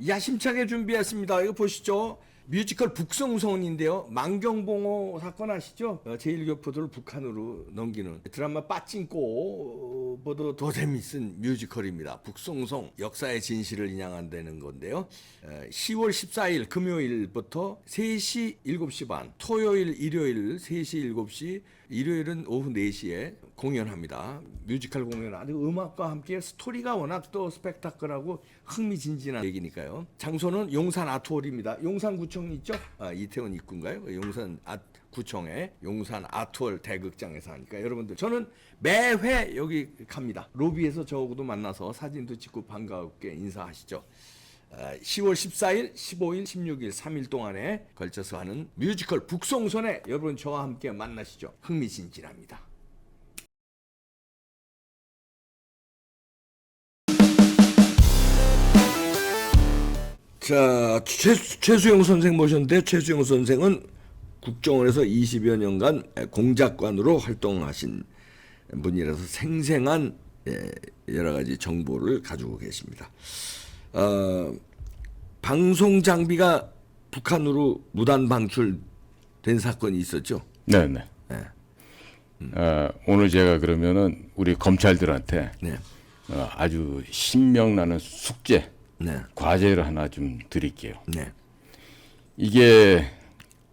야심차게 준비했습니다. 이거 보시죠. 뮤지컬 북성송인데요. 만경봉호 사건 아시죠? 제1교포들을 북한으로 넘기는 드라마 빠찡꼬보다 더 재밌은 뮤지컬입니다. 북성송 역사의 진실을 인양한다는 건데요. 10월 14일 금요일부터 3시 7시 반, 토요일 일요일 3시 7시, 일요일은 오후 4시에 공연합니다. 뮤지컬 공연 아주 음악과 함께 스토리가 워낙 또 스펙타클하고 흥미진진한 얘기니까요. 장소는 용산 아트홀입니다. 용산구청 있죠? 이태원 입구인가요? 용산 구청의 용산 아트홀 대극장에서 하니까 여러분들 저는 매회 여기 갑니다. 로비에서 저하고도 만나서 사진도 찍고 반갑게 인사하시죠. 10월 14일, 15일, 16일 3일 동안에 걸쳐서 하는 뮤지컬 북송선에 여러분 저와 함께 만나시죠. 흥미진진합니다. 자, 최수영 선생 모셨는데 최수영 선생은 국정원에서 20여 년간 공작관으로 활동하신 분이라서 생생한 여러 가지 정보를 가지고 계십니다. 방송 장비가 북한으로 무단 방출된 사건이 있었죠. 네네. 오늘 제가 그러면은 우리 검찰들한테 네. 아주 신명나는 숙제, 네. 과제를 하나 좀 드릴게요. 네. 이게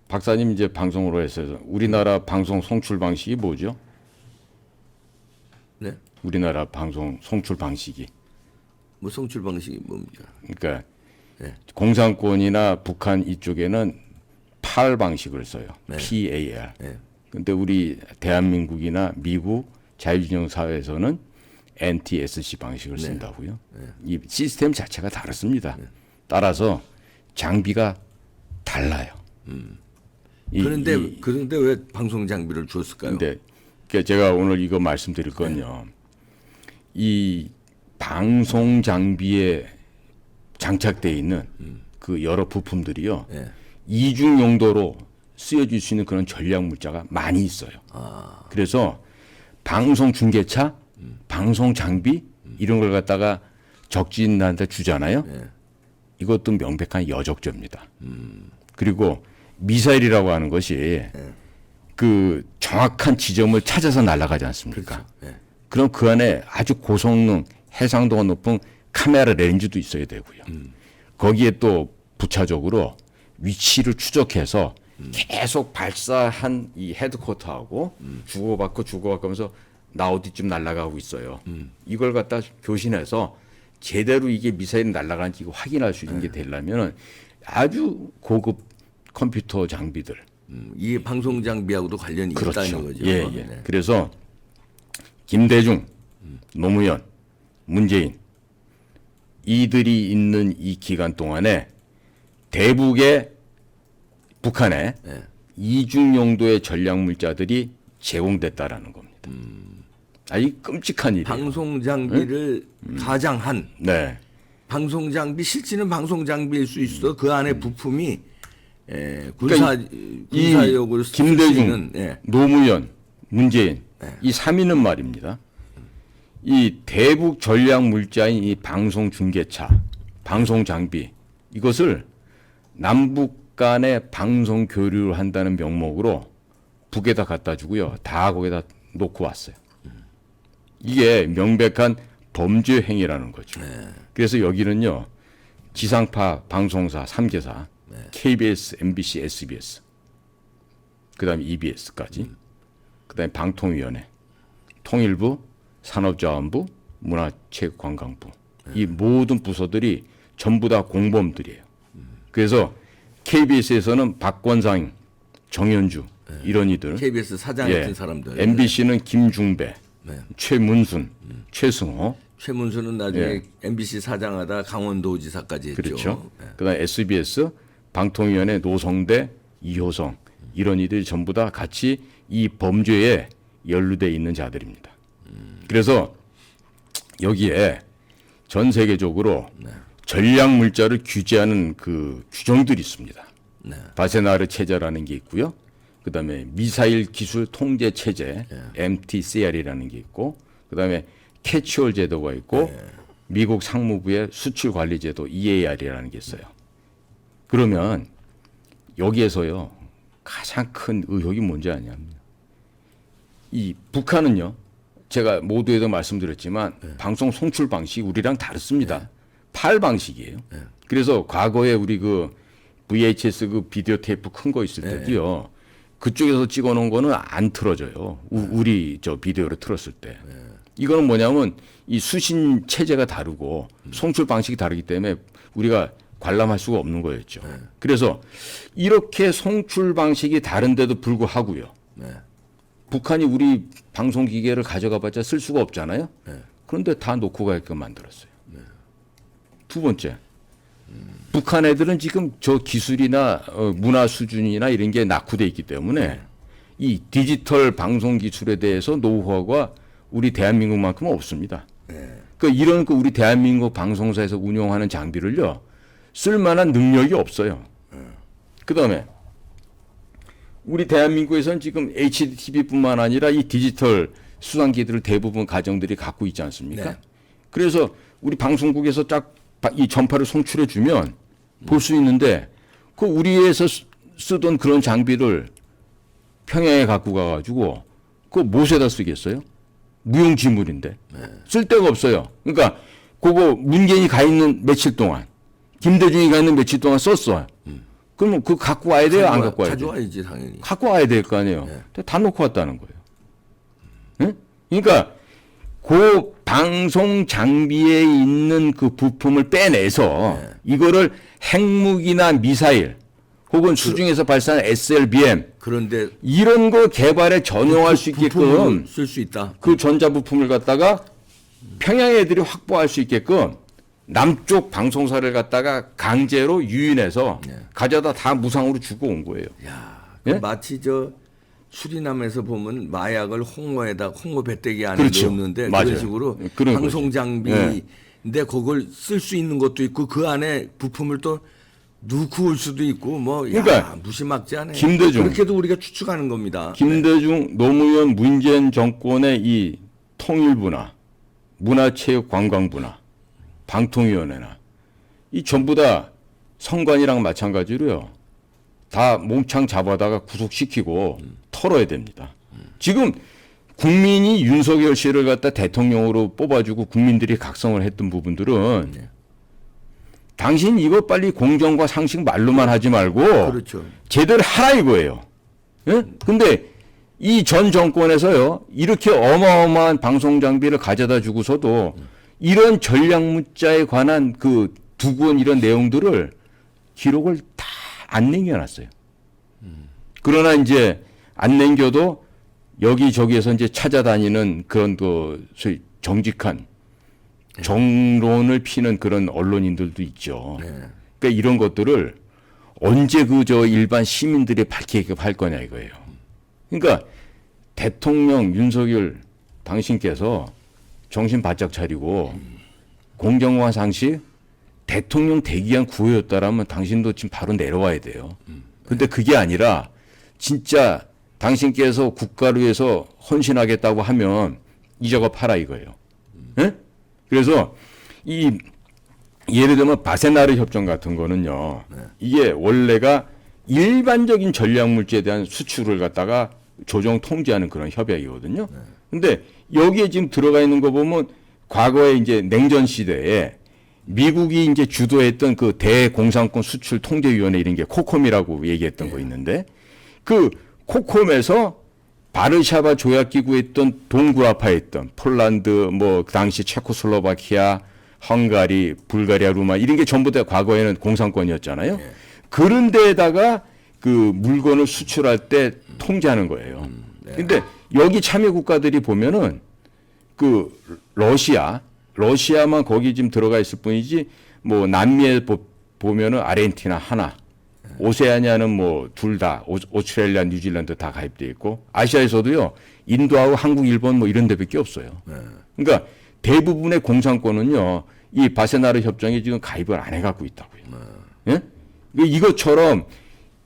박사님 이제 방송으로 해서 우리나라 방송 송출 방식이 뭐죠? 네. 우리나라 방송 송출 방식이. 뭐 송출 방식이 뭡니까? 그러니까 네. 공산권이나 북한 이쪽에는 PAL 방식을 써요. 네. PAL. 네. 근데 우리 대한민국이나 미국 자유진영 사회에서는 NTSC 방식을 쓴다고요. 이 시스템 자체가 다릅니다. 따라서 장비가 달라요. 그런데 왜 방송 장비를 줬을까요? 근데 제가 오늘 이거 말씀드릴 건요. 이 방송 장비에 장착되어 있는 그 여러 부품들이요. 네. 이중 용도로 쓰여질 수 있는 그런 전략 물자가 많이 있어요. 그래서 방송 중계차, 방송 장비 이런 걸 갖다가 적진한테 주잖아요. 네. 이것도 명백한 여적죄입니다. 그리고 미사일이라고 하는 것이 그 정확한 지점을 찾아서 날아가지 않습니까? 그렇죠. 네. 그럼 그 안에 아주 고성능 해상도가 높은 카메라 렌즈도 있어야 되고요. 거기에 또 부차적으로 위치를 추적해서 계속 발사한 이 헤드쿼터하고 주고받고 하면서 나 어디쯤 날아가고 있어요. 이걸 갖다 교신해서 제대로 이게 미사일이 날아가는지 확인할 수 있는 게 되려면 아주 고급 컴퓨터 장비들. 이 방송 장비하고도 관련이 그렇죠. 있다는 거죠. 예. 네. 그래서 김대중, 노무현, 문재인 이들이 있는 이 기간 동안에 대북의 북한에 이중 용도의 전략 물자들이 제공됐다라는 겁니다. 아주 끔찍한 일이에요. 방송 장비를 가장한 네. 방송 장비 실제는 방송 장비일 수 있어 그 안에 부품이 이 군사력으로 쓸 수 김대중, 있는 노무현, 문재인 이 3인은 말입니다. 이 대북 전략 물자인 이 방송 중계차, 방송 장비 이것을 남북 간의 방송 교류를 한다는 명목으로 북에다 갖다 주고요. 다 거기다 놓고 왔어요. 이게 명백한 범죄 행위라는 거죠. 그래서 여기는요. 지상파 방송사 3개사 KBS, MBC, SBS 그다음에 EBS까지 그다음에 방통위원회, 통일부, 산업자원부, 문화체육관광부 이 모든 부서들이 전부 다 공범들이에요. 그래서 KBS에서는 박권상, 정현주 이런 이들, KBS 사장 같은 사람들, MBC는 김중배, 최문순, 최승호, 최문수는 나중에 MBC 사장하다 강원도지사까지 했죠. 그렇죠. 그다음 SBS, 방통위원회 노성대, 이효성 이런 이들이 전부 다 같이 이 범죄에 연루돼 있는 자들입니다. 그래서 여기에 전 세계적으로 전략 물자를 규제하는 그 규정들이 있습니다. 바세나르 체제라는 게 있고요. 그다음에 미사일 기술 통제 체제 MTCR이라는 게 있고, 그다음에 캐치홀 제도가 있고, 미국 상무부의 수출 관리 제도 EAR이라는 게 있어요. 그러면 여기에서요 가장 큰 의혹이 뭔지 아냐면 이 북한은요 제가 모두에도 말씀드렸지만 방송 송출 방식이 우리랑 다릅니다. 팔 방식이에요. 그래서 과거에 우리 그 VHS 그 비디오 테이프 큰 거 있을 때도요 그쪽에서 찍어놓은 거는 안 틀어져요. 우리 저 비디오로 틀었을 때. 이거는 뭐냐면 이 수신 체제가 다르고 송출 방식이 다르기 때문에 우리가 관람할 수가 없는 거였죠. 그래서 이렇게 송출 방식이 다른데도 불구하고요. 북한이 우리 방송 기계를 가져가봤자 쓸 수가 없잖아요. 그런데 다 놓고 가게끔 만들었어요. 두 번째, 북한 애들은 지금 저 기술이나 문화 수준이나 이런 게 낙후돼 있기 때문에 이 디지털 방송 기술에 대해서 노하우가 우리 대한민국만큼은 없습니다. 그러니까 이런 그 우리 대한민국 방송사에서 운영하는 장비를요 쓸만한 능력이 없어요. 그다음에 우리 대한민국에서는 지금 HDTV뿐만 아니라 이 디지털 수상기들을 대부분 가정들이 갖고 있지 않습니까? 네. 그래서 우리 방송국에서 딱 이 전파를 송출해 주면 볼 수 있는데 그 우리에서 쓰던 그런 장비를 평양에 갖고 가가지고 그거 무엇에다 쓰겠어요? 무용지물인데 쓸 데가 없어요. 그러니까 그거 문재인이 가 있는 며칠 동안 김대중이 가 있는 며칠 동안 썼어. 그러면 그거 갖고 와야 돼요? 안 갖고 와야 돼요? 가져와야지 당연히. 갖고 와야 될 거 아니에요. 다 놓고 왔다는 거예요. 응? 그러니까 그 방송 장비에 있는 그 부품을 빼내서 이거를 핵무기나 미사일 혹은 수중에서 발사하는 SLBM 그런데 이런 거 개발에 전용할 수 있게끔 쓸 수 있다. 그 전자 부품을 갖다가 평양 애들이 확보할 수 있게끔 남쪽 방송사를 갖다가 강제로 유인해서 가져다 다 무상으로 주고 온 거예요. 야, 예? 마치 저 수리남에서 보면 마약을 홍어 배때기 안에 그렇죠. 넣는데 맞아요. 그런 식으로 그런 방송 거지. 장비인데 그걸 쓸 수 있는 것도 있고 그 안에 부품을 또 넣고 올 수도 있고 뭐 그러니까 야, 무시막지하네. 김대중. 그렇게도 우리가 추측하는 겁니다. 김대중, 노무현, 문재인 정권의 이 통일부나 문화체육관광부나 방통위원회나 이 전부 다 성관이랑 마찬가지로요. 다 몽창 잡아다가 구속시키고 털어야 됩니다. 지금 국민이 윤석열 씨를 갖다 대통령으로 뽑아주고 국민들이 각성을 했던 부분들은 당신 이거 빨리 공정과 상식 말로만 하지 말고 그렇죠. 제대로 하라 이거예요. 예? 근데 이 전 정권에서요, 이렇게 어마어마한 방송 장비를 가져다 주고서도 이런 전략 문자에 관한 그 두고온 이런 내용들을 기록을 다 안 남겨놨어요. 그러나 이제 안 남겨도 여기저기에서 이제 찾아다니는 그런 그 소위 정직한 정론을 피는 그런 언론인들도 있죠. 그러니까 이런 것들을 언제 그 저 일반 시민들이 밝히게 할 거냐 이거예요. 그러니까 대통령 윤석열 당신께서 정신 바짝 차리고 공정과 상식 대통령 대기한 구호였다라면 당신도 지금 바로 내려와야 돼요. 근데 그게 아니라 진짜 당신께서 국가를 위해서 헌신하겠다고 하면 이 작업 하라 이거예요. 예? 그래서 이 예를 들면 바세나르 협정 같은 거는요. 이게 원래가 일반적인 전략 물질에 대한 수출을 갖다가 조정 통제하는 그런 협약이거든요. 근데 여기에 지금 들어가 있는 거 보면 과거에 이제 냉전 시대에 미국이 이제 주도했던 그 대공산권 수출 통제위원회 이런 게 코콤이라고 얘기했던 거 있는데 그 코콤에서 바르샤바 조약기구에 있던 동구아파에 있던 폴란드 뭐 그 당시 체코슬로바키아, 헝가리, 불가리아, 루마 이런 게 전부 다 과거에는 공산권이었잖아요. 그런 데에다가 그 물건을 수출할 때 통제하는 거예요. 근데 여기 참여 국가들이 보면은 그 러시아만 거기 지금 들어가 있을 뿐이지 뭐 남미에 보면은 아르헨티나 하나, 오세아니아는 뭐 둘 다, 오스트레일리아, 뉴질랜드 다 가입돼 있고 아시아에서도요 인도하고 한국, 일본 뭐 이런 데밖에 없어요. 그러니까 대부분의 공산권은요 이 바세나르 협정에 지금 가입을 안 해갖고 있다고요. 예? 이것처럼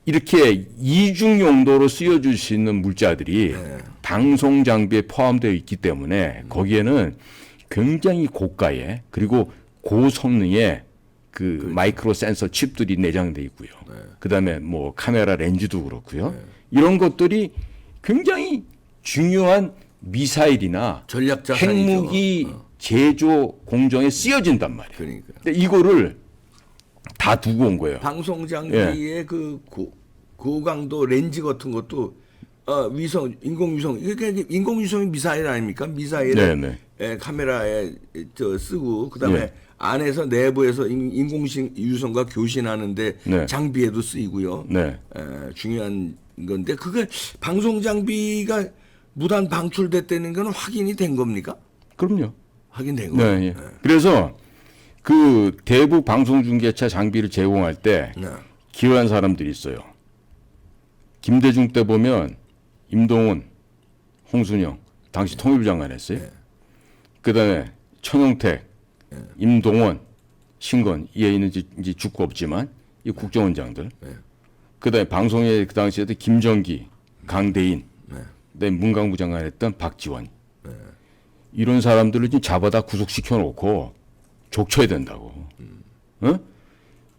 이렇게 이중 용도로 쓰여줄 수 있는 물자들이 방송 장비에 포함되어 있기 때문에 거기에는 굉장히 고가의 그리고 고성능의 그 마이크로 센서 칩들이 내장돼 있고요. 그다음에 뭐 카메라 렌즈도 그렇고요. 이런 것들이 굉장히 중요한 미사일이나 전략 자산이죠. 핵무기 제조 공정에 쓰여진단 말이에요. 그러니까 근데 이거를 다 두고 온 거예요. 방송 장비의 예. 그 고강도 렌즈 같은 것도 위성, 인공위성, 이게 인공위성이 미사일 아닙니까? 미사일에 네, 네. 카메라에 쓰고 그다음에 예. 안에서 내부에서 인공위성과 교신하는데 네. 장비에도 쓰이고요. 네. 중요한 건데 그게 방송 장비가 무단 방출됐다는 건 확인이 된 겁니까? 그럼요. 확인된 거예요. 네, 예. 그래서 그 대북 방송 중계차 장비를 제공할 때 네. 기여한 사람들이 있어요. 김대중 때 보면 임동훈, 홍순영 당시 통일부 장관 했어요. 그다음에 천용택, 임동원, 신건 이에는 이제 죽고 없지만 이 국정원장들. 그다음에 방송에 그 당시에도 김정기, 강대인, 그다음에 문광부 장관 했던 박지원. 이런 사람들을 지금 잡아다 구속시켜 놓고 족쳐야 된다고. 어?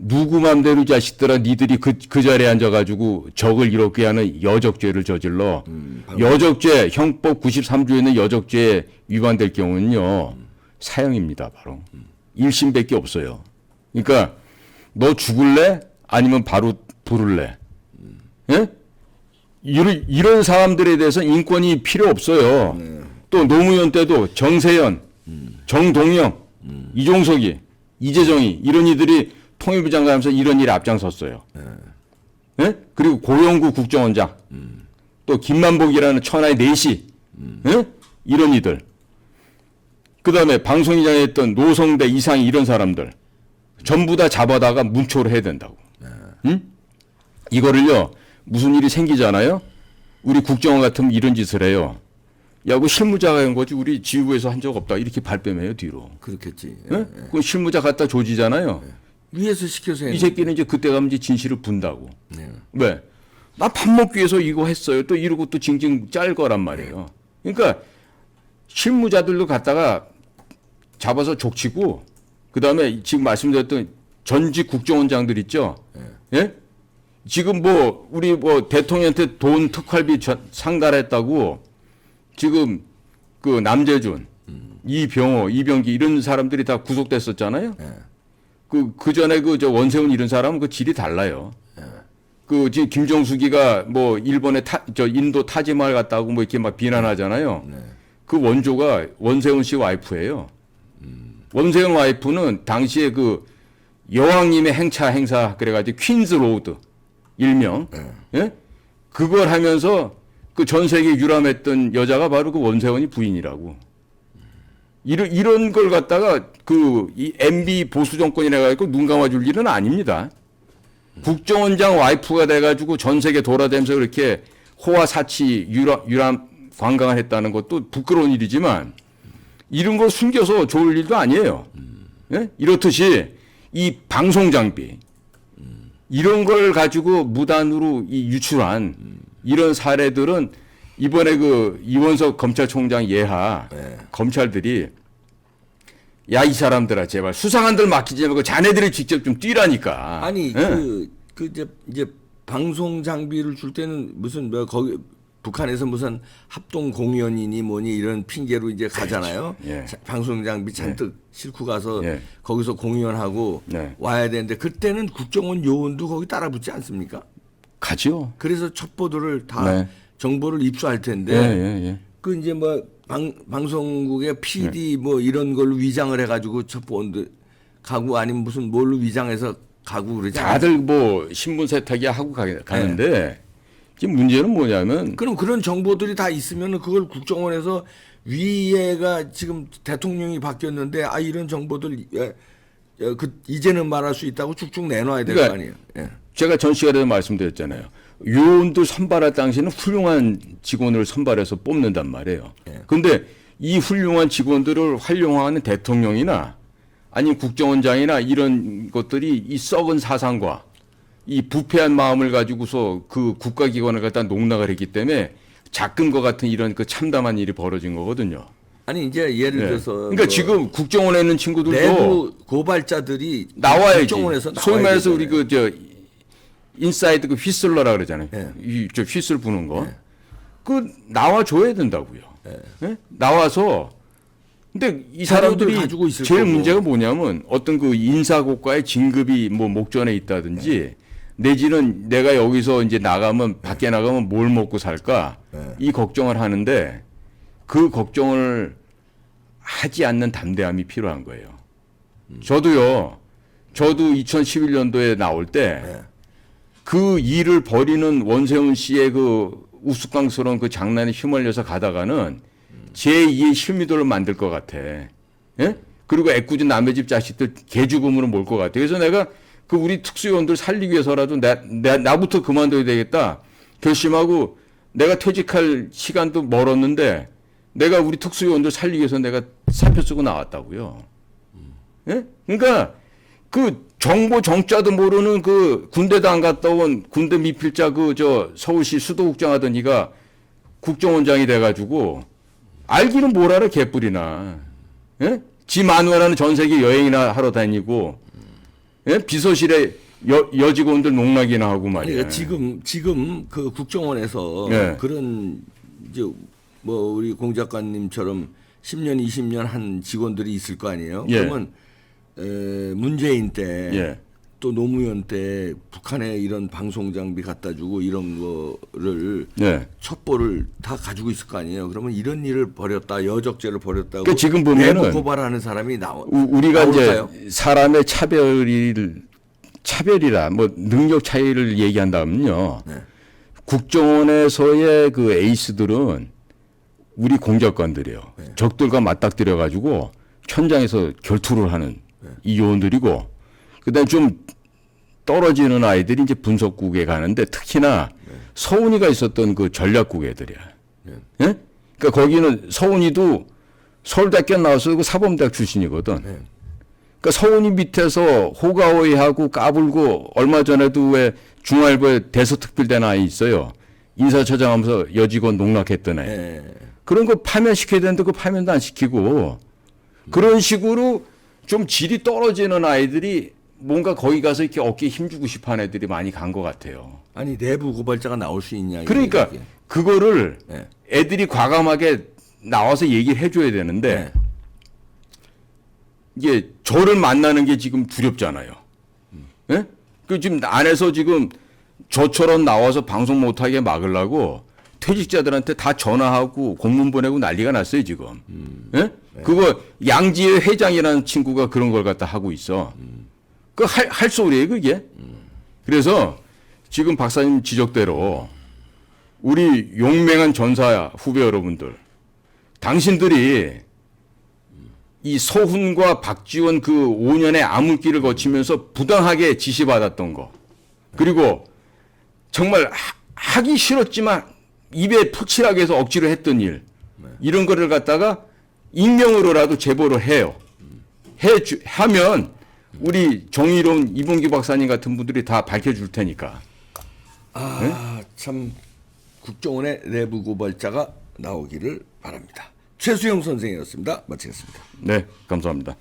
누구 맘대로 자식들아 니들이 그 자리에 앉아가지고 적을 이렇게 하는 여적죄를 저질러 여적죄 형법 93조에는 여적죄에 위반될 경우는요 사형입니다 바로 1심밖에 없어요. 그러니까 너 죽을래 아니면 바로 부를래? 예? 이런 사람들에 대해서 인권이 필요 없어요. 또 노무현 때도 정세현, 정동영, 이종석이, 이재정이 이런 이들이 통일부 장관하면서 이런 일에 앞장섰어요. 예? 그리고 고영구 국정원장, 또 김만복이라는 천하의 내시, 예? 이런 이들. 그 다음에 방송이장에 했던 노성대 이상이 이런 사람들 전부 다 잡아다가 문초를 해야 된다고. 응? 이거를요 무슨 일이 생기잖아요. 우리 국정원 같으면 이런 짓을 해요. 야, 그 실무자가 한 거지 우리 지휘부에서 한 적 없다 이렇게 발뺌해요 뒤로. 그렇겠지. 예? 그 실무자 갖다 조지잖아요. 위에서 시켜서 이 새끼는 이제 그때 가면 이제 진실을 분다고. 네. 왜? 나 밥 먹기 위해서 이거 했어요. 또 이러고 또 징징 짤 거란 말이에요. 그러니까 실무자들도 갖다가 잡아서 족치고 그다음에 지금 말씀드렸던 전직 국정원장들 있죠. 예? 지금 뭐 우리 뭐 대통령한테 돈 특활비 상달했다고 지금 그 남재준, 이병호, 이병기 이런 사람들이 다 구속됐었잖아요. 그 전에 그 저 원세훈 이런 사람은 그 질이 달라요. 그 지금 김정숙이가 뭐 일본에 저 인도 타지마을 갔다고 뭐 이렇게 막 비난하잖아요. 그 원조가 원세훈 씨 와이프예요. 원세훈 와이프는 당시에 그 여왕님의 행사 그래가지고 퀸즈 로드 일명 예? 그걸 하면서 그 전 세계 유람했던 여자가 바로 그 원세훈이 부인이라고. 이런 걸 갖다가 이 MB 보수 정권이라 가지고 눈 감아줄 일은 아닙니다. 국정원장 와이프가 돼가지고 전 세계 돌아다니면서 그렇게 호화 사치 유람 관광을 했다는 것도 부끄러운 일이지만 이런 걸 숨겨서 좋을 일도 아니에요. 예? 이렇듯이 이 방송 장비 이런 걸 가지고 무단으로 유출한 이런 사례들은 이번에 그 이원석 검찰총장 예하 검찰들이 야, 이 사람들아 제발 수상한들 맡기지 말고 자네들이 직접 좀 뛰라니까. 아니 예? 이제 방송 장비를 줄 때는 무슨 뭐 거기 북한에서 무슨 합동 공연이니 뭐니 이런 핑계로 이제 가잖아요. 예. 방송 장비 잔뜩 싣고 가서 예. 거기서 공연하고 네. 와야 되는데 그때는 국정원 요원도 거기 따라붙지 않습니까? 가죠. 그래서 첩보들을 다 네. 정보를 입수할 텐데 예. 그 이제 뭐 방송국의 PD 뭐 이런 걸로 위장을 해가지고 첩보원들 가고 아니면 무슨 뭘로 위장해서 가고 그러지 않아요? 다들 뭐 신분 세탁이 하고 가는데 지금 문제는 뭐냐면 그럼 그런 정보들이 다 있으면 그걸 국정원에서 위에가 지금 대통령이 바뀌었는데 이런 정보들 이제는 말할 수 있다고 쭉쭉 내놔야 될 거 그러니까 아니에요. 예. 제가 전 시간에도 말씀드렸잖아요. 요원들 선발할 당시에는 훌륭한 직원을 선발해서 뽑는단 말이에요. 그런데 이 훌륭한 직원들을 활용하는 대통령이나 아니면 국정원장이나 이런 것들이 이 썩은 사상과 이 부패한 마음을 가지고서 그 국가기관을 갖다 농락을 했기 때문에 작금과 같은 이런 그 참담한 일이 벌어진 거거든요. 아니 이제 예를 예. 들어서 그러니까 지금 국정원에 있는 친구들도 내부 고발자들이 나와야지. 국정원에서 소위 말해서 우리 되잖아요. 그 저 인사이드 그 휘슬러라 그러잖아요. 예. 이저 휘슬 부는 거. 그 나와 줘야 된다고요. 예? 나와서 근데 이 자료들 사람들이 가지고 있을 제일 거고. 문제가 뭐냐면 어떤 그 인사고과의 진급이 뭐 목전에 있다든지 내지는 내가 여기서 이제 나가면 밖에 나가면 뭘 먹고 살까 이 걱정을 하는데 그 걱정을 하지 않는 담대함이 필요한 거예요. 저도 2011년도에 나올 때 그 일을 벌이는 원세훈 씨의 그 우스꽝스러운 그 장난에 휘말려서 가다가는 제2의 실미도를 만들 것 같아. 예? 그리고 애꿎은 남의 집 자식들 개죽음으로 몰 것 같아. 그래서 내가 그 우리 특수요원들 살리기 위해서라도 나부터 그만둬야 되겠다 결심하고 내가 퇴직할 시간도 멀었는데 내가 우리 특수요원들 살리기 위해서 내가 사표 쓰고 나왔다고요. 예? 그러니까 그 정보 정자도 모르는 그 군대도 안 갔다 온 군대 미필자 그 저 서울시 수도국장 하던 이가 국정원장이 돼가지고 알기는 뭘 알아 개뿔이나. 예? 지 마누라는 전 세계 여행이나 하러 다니고 예? 비서실에 여직원들 농락이나 하고 말이야. 그러니까 지금 그 국정원에서 예. 그런 이제 뭐 우리 공 작가님처럼 10년 20년 한 직원들이 있을 거 아니에요. 예. 그러면 문재인 때 예. 또 노무현 때 북한에 이런 방송 장비 갖다 주고 이런 거를 예. 첩보를 다 가지고 있을 거 아니에요. 그러면 이런 일을 벌였다, 여적죄를 벌였다고 그 지금 보면은 내부 고발하는 사람이 우리가 나올까요? 이제 사람의 차별이라 뭐 능력 차이를 얘기한다면요. 네. 국정원에서의 그 에이스들은 우리 공작관들이에요. 네. 적들과 맞닥뜨려 가지고 현장에서 결투를 하는 이 요원들이고 그다음 좀 떨어지는 아이들이 이제 분석국에 가는데 특히나 서훈이가 있었던 그 전략국 애들이야. 예? 그러니까 거기는 서훈이도 서울대학교 나와서 그 사범대학 출신이거든. 그러니까 서훈이 밑에서 호가호이하고 까불고 얼마 전에도 왜 중앙일보에 대서특필된 아이 있어요. 인사처장 하면서 여직원 농락했던 애. 예. 그런 거 파면시켜야 되는데 그 파면도 안 시키고 그런 식으로 좀 질이 떨어지는 아이들이 뭔가 거기 가서 이렇게 어깨에 힘주고 싶어 하는 애들이 많이 간 것 같아요. 아니 내부 고발자가 나올 수 있냐? 그러니까 이게. 그거를 네. 애들이 과감하게 나와서 얘기를 해줘야 되는데 네. 이게 저를 만나는 게 지금 두렵잖아요. 예? 그 지금 안에서 지금 저처럼 나와서 방송 못하게 막으려고 퇴직자들한테 다 전화하고 공문 보내고 난리가 났어요 지금. 예? 그거 양지의 회장이라는 친구가 그런 걸 갖다 하고 있어. 그 할 소리예요 그게. 그래서 지금 박사님 지적대로 우리 용맹한 전사 후배 여러분들, 당신들이 이 서훈과 박지원 그 5년의 암울기를 거치면서 부당하게 지시받았던 거, 그리고 정말 하기 싫었지만 입에 푹칠하게 해서 억지로 했던 일, 이런 거를 갖다가 익명으로라도 제보를 해요. 하면 우리 정의로운 이봉기 박사님 같은 분들이 다 밝혀줄 테니까. 참 국정원의 내부 고발자가 나오기를 바랍니다. 최수영 선생이었습니다. 마치겠습니다. 네, 감사합니다.